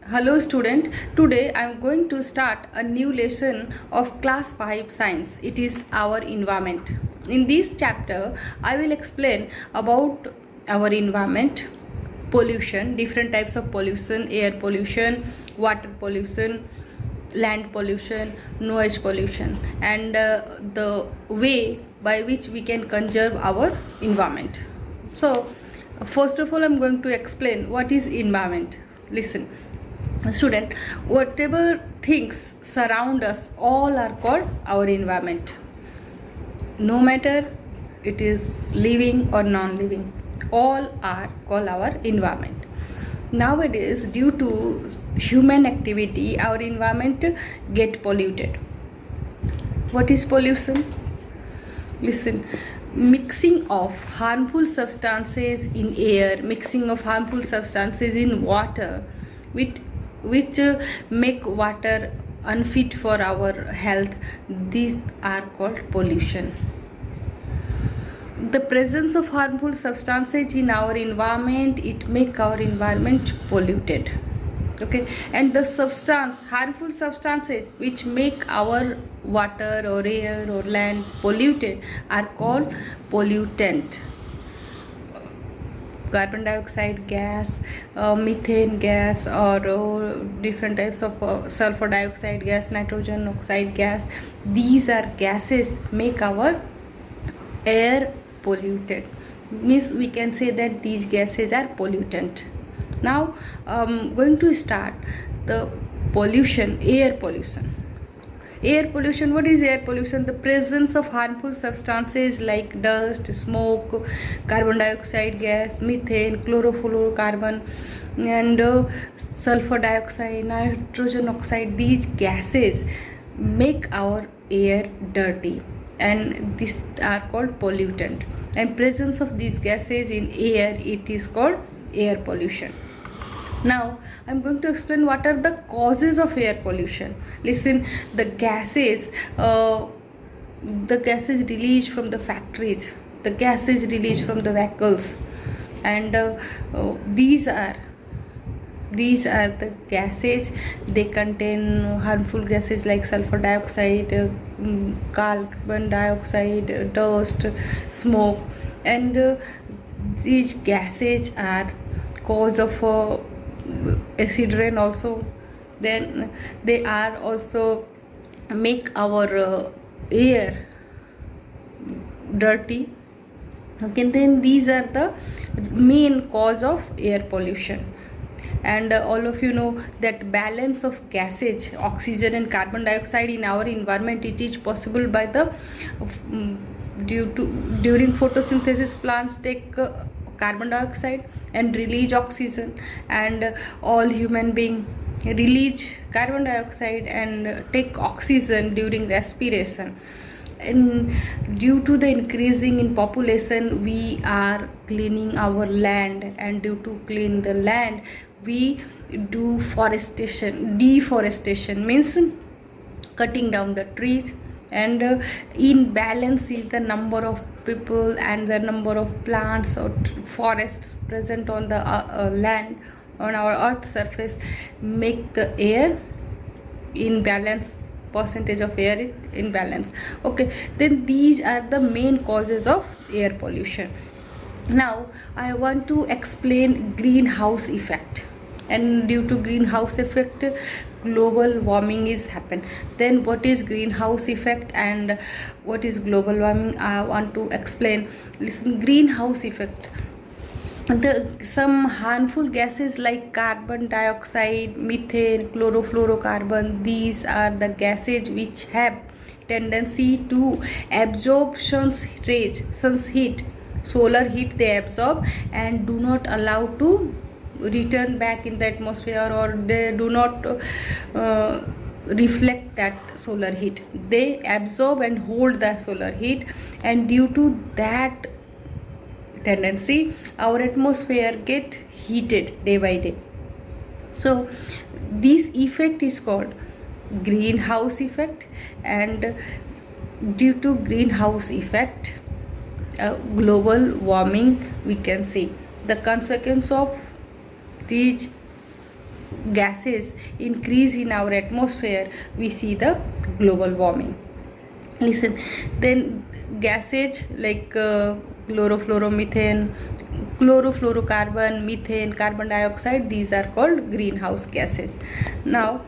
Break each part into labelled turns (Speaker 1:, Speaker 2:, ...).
Speaker 1: Hello student, today I am going to start a new lesson of class 5 science. It is our environment. In this chapter, I will explain about our environment, pollution, different types of pollution, air pollution, water pollution, land pollution, noise pollution, and the way by which we can conserve our environment. So, first of all, I am going to explain what is environment. Listen student, whatever things surround us all are called our environment, no matter it is living or non-living, all are called our environment. Nowadays, due to human activity, our environment get polluted. What is pollution? Listen, mixing of harmful substances in air, mixing of harmful substances in water, which make water unfit for our health, these are called pollution. The presence of harmful substances in our environment, it make our environment polluted. Okay, and the harmful substances which make our water or air or land polluted are called pollutant. Carbon dioxide gas, methane gas, or different types of sulfur dioxide gas, nitrogen oxide gas. These are gases make our air polluted. Means we can say that these gases are pollutant. Now going to start the pollution, air pollution. Air pollution, what is air pollution? The presence of harmful substances like dust, smoke, carbon dioxide gas, methane, chlorofluorocarbon, and sulfur dioxide, nitrogen oxide. These gases make our air dirty, and these are called pollutant. And presence of these gases in air, it is called air pollution. Now I am going to explain what are the causes of air pollution. Listen, the gases released from the factories, the gases released from the vehicles, and these are the gases. They contain harmful gases like sulfur dioxide, carbon dioxide, dust, smoke, and these gases are cause of acid rain also. Then they are also make our air dirty. Okay, then these are the main cause of air pollution. And all of you know that balance of gases, oxygen and carbon dioxide in our environment, it is possible by the during photosynthesis, plants take carbon dioxide and release oxygen, and all human beings release carbon dioxide and take oxygen during respiration. And due to the increasing in population, we are cleaning our land, and due to clean the land, we do deforestation means cutting down the trees, and imbalance is the number of people and the number of plants or forests present on the land, on our earth surface, make the air imbalance, percentage of air in balance. Okay, then these are the main causes of air pollution. Now I want to explain greenhouse effect, and due to greenhouse effect, global warming is happen. Then what is greenhouse effect and what is global warming, I want to explain. Listen, greenhouse effect, some harmful gases like carbon dioxide, methane, chlorofluorocarbon, these are the gases which have tendency to absorb sun's heat, solar heat. They absorb and do not allow to return back in the atmosphere, or they do not reflect that solar heat. They absorb and hold the solar heat, and due to that tendency, our atmosphere get heated day by day. So this effect is called greenhouse effect, and due to greenhouse effect, global warming, we can see the consequence of these gases increase in our atmosphere, we see the global warming. Listen, then gases like chlorofluoromethane, chlorofluorocarbon, methane, carbon dioxide, these are called greenhouse gases. Now,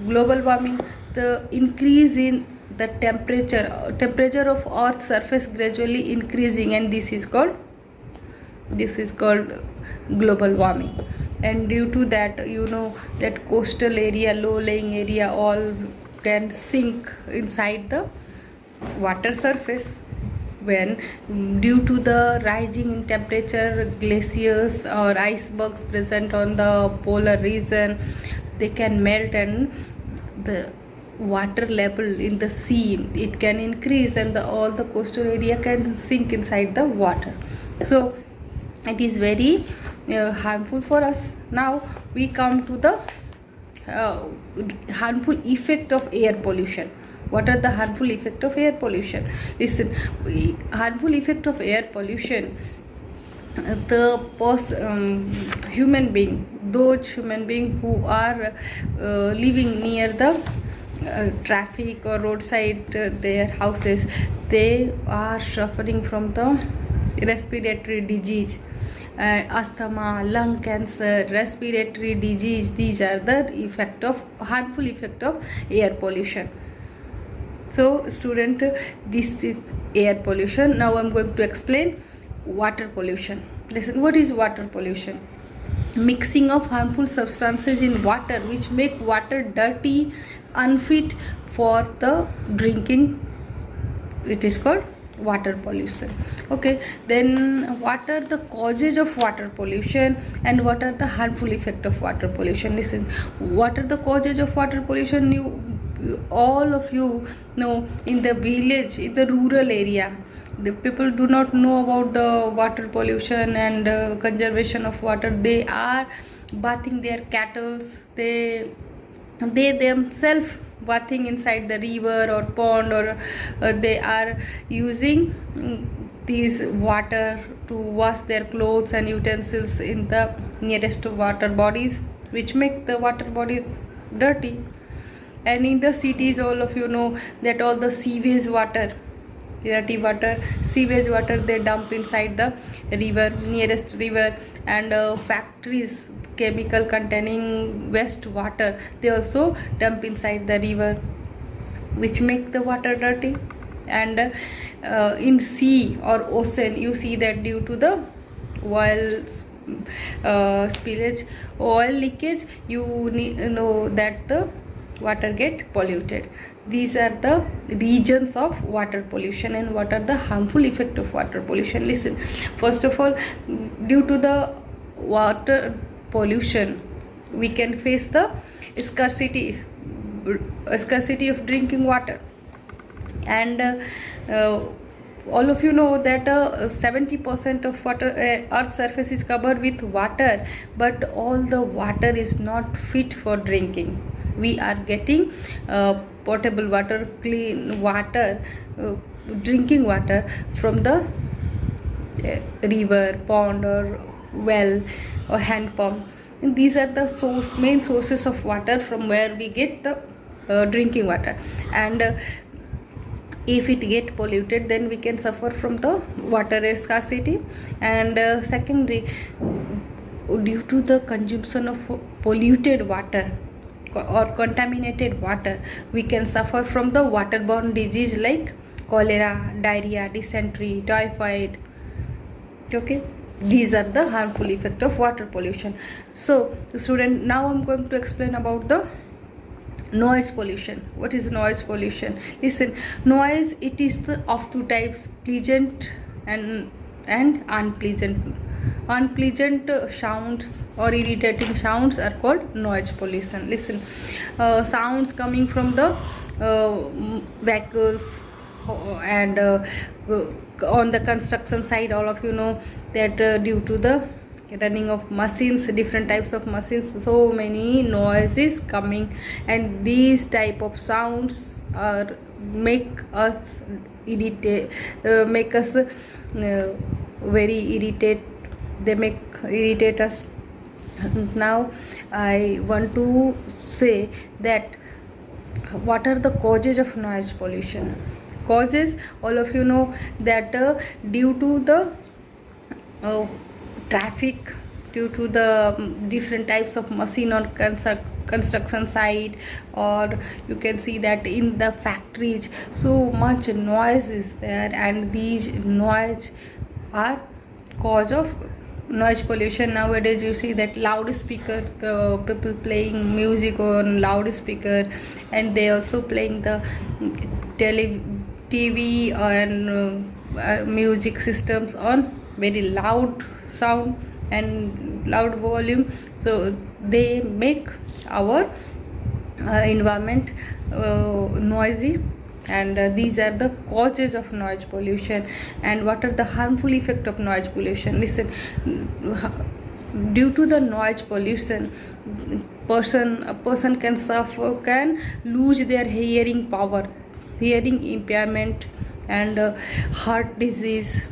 Speaker 1: global warming, the increase in the temperature of earth's surface gradually increasing, and this is called global warming. And due to that, you know that coastal area, low lying area, all can sink inside the water surface when, due to the rising in temperature, glaciers or icebergs present on the polar region, they can melt, and the water level in the sea, it can increase, and all the coastal area can sink inside the water. So it is very harmful for us. Now we come to the harmful effect of air pollution. What are the harmful effect of air pollution? Listen, harmful effect of air pollution, the human being, those human being who are living near the traffic or roadside their houses, they are suffering from the respiratory disease, asthma, lung cancer, respiratory disease. These are the harmful effect of air pollution. So student, this is air pollution. Now I'm going to explain water pollution. Listen, what is water pollution? Mixing of harmful substances in water which make water dirty, unfit for the drinking. It is called water pollution. Okay, then what are the causes of water pollution and what are the harmful effect of water pollution? Listen, what are the causes of water pollution? All of you know, in the village, in the rural area, the people do not know about the water pollution and conservation of water. They are bathing their cattle, they themselves bathing inside the river or pond, or they are using these water to wash their clothes and utensils in the nearest water bodies, which make the water bodies dirty. And in the cities, all of you know that all the sewage water, dirty water, sewage water, they dump inside the river, nearest river, and factories, chemical containing waste water, they also dump inside the river, which make the water dirty. And in sea or ocean, you see that due to the oil spillage, oil leakage, you know that the water get polluted. These are the regions of water pollution. And what are the harmful effect of water pollution? Listen, first of all, due to the water pollution, we can face the scarcity of drinking water. And all of you know that 70% of water, earth's surface is covered with water, but all the water is not fit for drinking. We are getting potable water, clean water, drinking water from the river, pond, or well, or hand pump. And these are the main sources of water from where we get the drinking water. And if it get polluted, then we can suffer from the water scarcity. And secondly, due to the consumption of polluted water or contaminated water, we can suffer from the waterborne disease like cholera, diarrhea, dysentery, typhoid. Okay, these are the harmful effect of water pollution. So student, now I'm going to explain about the noise pollution. What is noise pollution? Listen, noise, it is of two types, pleasant and unpleasant. Unpleasant sounds or irritating sounds are called noise pollution. Listen, sounds coming from the vehicles and on the construction side, all of you know that due to the running of machines, different types of machines, so many noises coming, and these type of sounds are make us irritate, make us very irritate. They irritate us. Now I want to say that what are the causes of noise pollution. Causes, all of you know that due to the uh, traffic, due to the different types of machine on construction site, or you can see that in the factories so much noise is there, and these noise are cause of noise pollution. Nowadays you see that loudspeaker, the people playing music on loudspeaker, and they also playing the TV and music systems on very loud sound and loud volume, so they make our environment noisy. And these are the causes of noise pollution. And what are the harmful effect of noise pollution? Listen, due to the noise pollution, a person can lose their hearing power, hearing impairment, and heart disease.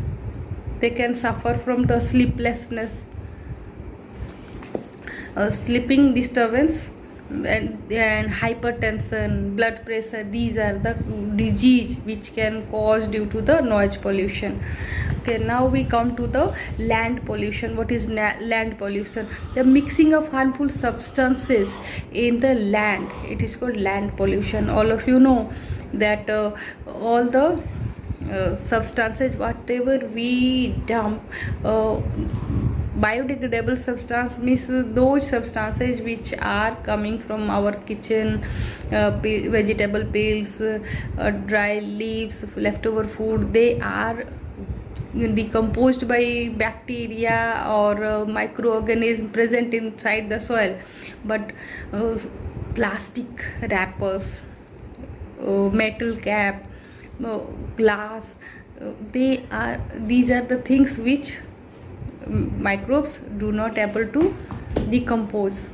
Speaker 1: They can suffer from the sleeplessness, sleeping disturbance, and hypertension, blood pressure. These are the disease which can cause due to the noise pollution. Okay, now we come to the land pollution. What is land pollution? The mixing of harmful substances in the land, it is called land pollution. All of you know that all the substances whatever we dump, biodegradable substance means those substances which are coming from our kitchen, vegetable peels, dry leaves, leftover food. They are decomposed by bacteria or microorganism present inside the soil. But plastic wrappers, metal cap, glass, these are the things which microbes do not able to decompose.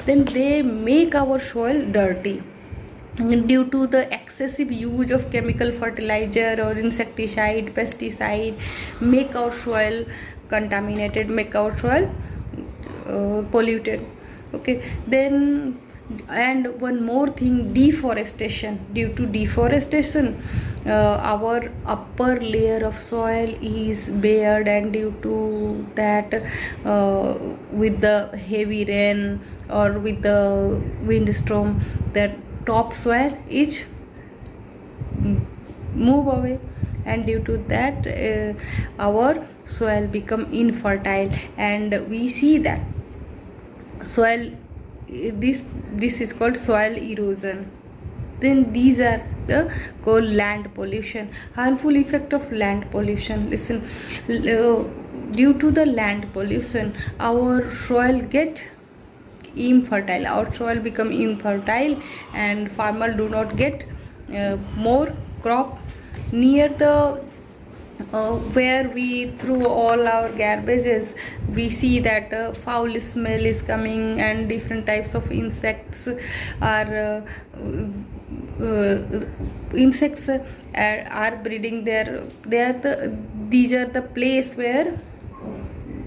Speaker 1: Then they make our soil dirty. Due to the excessive use of chemical fertilizer or insecticide, pesticide, make our soil contaminated, make our soil polluted. Okay, then, and one more thing, deforestation. Due to deforestation, our upper layer of soil is bared, and due to that, with the heavy rain or with the windstorm, that top soil is move away, and due to that our soil become infertile. And we see that soil, this is called soil erosion. Then these are the called land pollution. Harmful effect of land pollution. Listen, due to the land pollution, our soil get infertile, our soil become infertile, and farmer do not get more crop. Near the where we throw all our garbages, we see that foul smell is coming, and different types of insects are are breeding there. These are the place where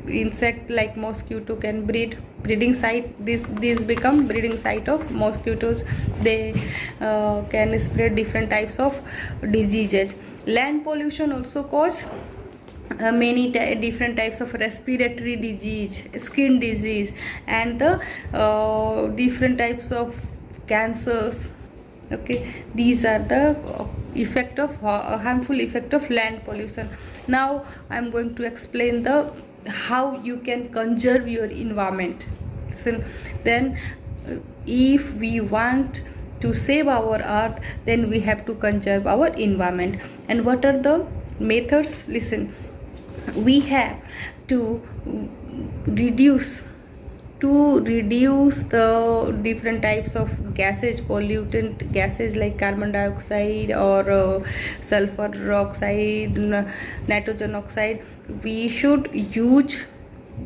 Speaker 1: insect like mosquito can breeding site. These become breeding site of mosquitoes. They can spread different types of diseases. Land pollution also cause many different types of respiratory disease, skin disease, and the different types of cancers. Okay, these are the effect of harmful effect of land pollution. Now I am going to explain the how you can conserve your environment. Listen, then if we want to save our earth, then we have to conserve our environment. And what are the methods? Listen, we have to reduce the different types of gases, pollutant gases like carbon dioxide or sulfur oxide, nitrogen oxide. We should use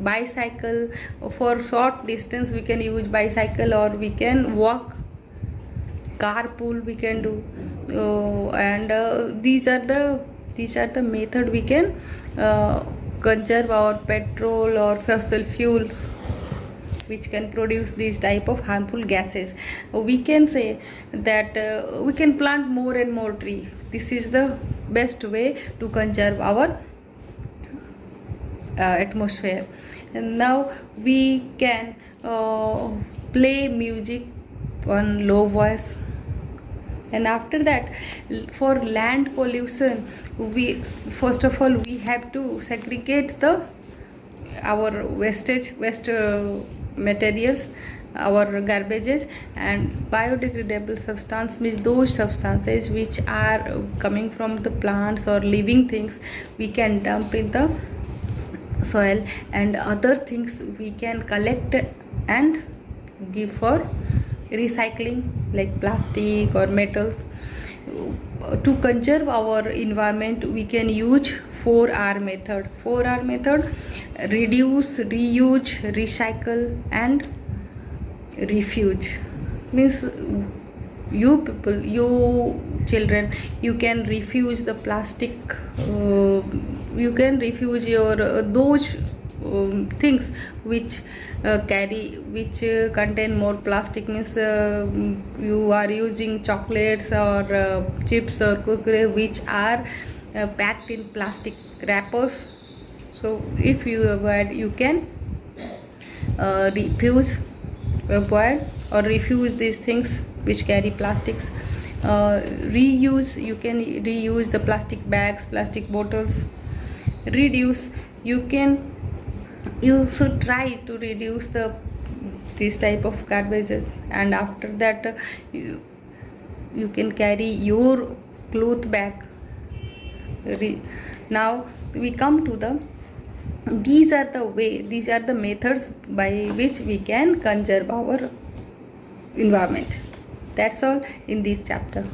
Speaker 1: bicycle. For short distance we can use bicycle, or we can walk, carpool we can do. And these are the method we can conserve our petrol or fossil fuels. which can produce these type of harmful gases. We can say that we can plant more and more tree. This is the best way to conserve our atmosphere. And now we can play music on low voice. And after that, for land pollution, we first of all we have to segregate our waste materials, our garbages, and biodegradable substance means those substances which are coming from the plants or living things we can dump in the soil, and other things we can collect and give for recycling like plastic or metals. To conserve our environment, we can use 4R method. 4R method: reduce, reuse, recycle and refuse. Means you people, you children, you can refuse the plastic, you can refuse your those things which contain more plastic. Means you are using chocolates or chips or kurkure which are packed in plastic wrappers. So if you avoid, you can avoid or refuse these things which carry plastics. Reuse, you can reuse the plastic bags, plastic bottles. Reduce, you should try to reduce this type of garbages, and after that you can carry your cloth bag. Now we come to these are the methods by which we can conserve our environment. That's all in this chapter.